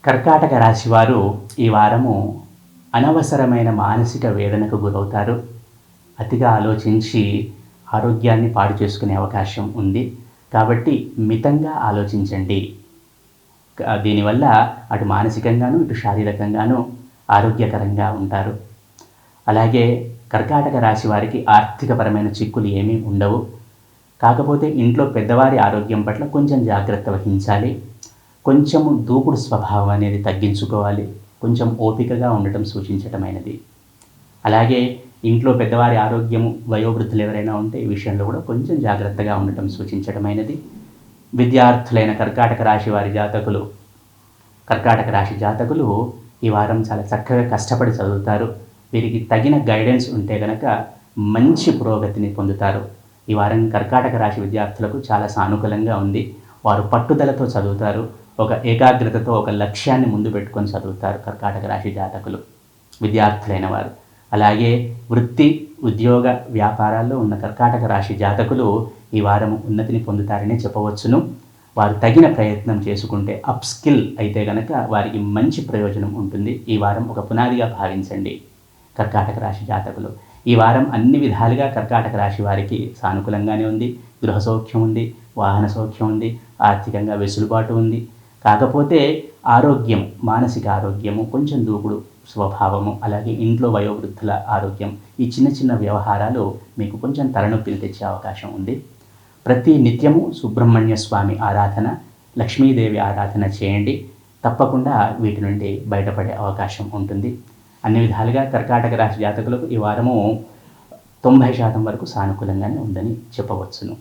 కర్కాటక రాశివారు ఈ వారము అనవసరమైన మానసిక వేదనకు గురవుతారు. అతిగా ఆలోచించి ఆరోగ్యాన్ని పాడు చేసుకునే అవకాశం ఉంది. కాబట్టి మితంగా ఆలోచించండి. దీనివల్ల అటు మానసికంగాను, ఇటు శారీరకంగాను ఆరోగ్యకరంగా ఉంటారు. అలాగే కర్కాటక రాశి వారికి ఆర్థికపరమైన చిక్కులు ఏమీ ఉండవు. కాకపోతే ఇంట్లో పెద్దవారి ఆరోగ్యం పట్ల కొంచెం జాగ్రత్త వహించాలి. కొంచెము దూకుడు స్వభావం అనేది తగ్గించుకోవాలి. కొంచెం ఓపికగా ఉండటం సూచించటమైనది. అలాగే ఇంట్లో పెద్దవారి ఆరోగ్యము, వయోవృద్ధులు ఎవరైనా ఉంటే ఈ విషయంలో కూడా కొంచెం జాగ్రత్తగా ఉండటం సూచించటమైనది. విద్యార్థులైన కర్కాటక రాశి జాతకులు ఈ వారం చాలా చక్కగా కష్టపడి చదువుతారు. వీరికి తగిన గైడెన్స్ ఉంటే కనుక మంచి పురోగతిని పొందుతారు. ఈ వారం కర్కాటక రాశి విద్యార్థులకు చాలా సానుకూలంగా ఉంది. వారు పట్టుదలతో చదువుతారు. ఒక ఏకాగ్రతతో ఒక లక్ష్యాన్ని ముందు పెట్టుకొని చదువుతారు కర్కాటక రాశి జాతకులు, విద్యార్థులైన వారు. అలాగే వృత్తి, ఉద్యోగ, వ్యాపారాల్లో ఉన్న కర్కాటక రాశి జాతకులు ఈ వారం ఉన్నతిని పొందుతారనే చెప్పవచ్చును. వారు తగిన ప్రయత్నం చేసుకుంటే, అప్ స్కిల్ అయితే కనుక వారికి మంచి ప్రయోజనం ఉంటుంది. ఈ వారం ఒక పునాదిగా భావించండి కర్కాటక రాశి జాతకులు. ఈ వారం అన్ని విధాలుగా కర్కాటక రాశి వారికి సానుకూలంగానే ఉంది. గృహ సౌఖ్యం ఉంది, వాహన సౌఖ్యం ఉంది, ఆర్థికంగా వెసులుబాటు ఉంది. కాకపోతే ఆరోగ్యం, మానసిక ఆరోగ్యము, కొంచెం దూకుడు స్వభావము, అలాగే ఇంట్లో వయోవృద్ధుల ఆరోగ్యం, ఈ చిన్న చిన్న వ్యవహారాలు మీకు కొంచెం తలనొప్పిని తెచ్చే అవకాశం ఉంది. ప్రతి నిత్యము సుబ్రహ్మణ్య స్వామి ఆరాధన, లక్ష్మీదేవి ఆరాధన చేయండి. తప్పకుండా వీటి నుండి బయటపడే అవకాశం ఉంటుంది. అన్ని విధాలుగా కర్కాటక రాశి జాతకులకు ఈ వారము 90% వరకు సానుకూలంగానే ఉందని చెప్పవచ్చును.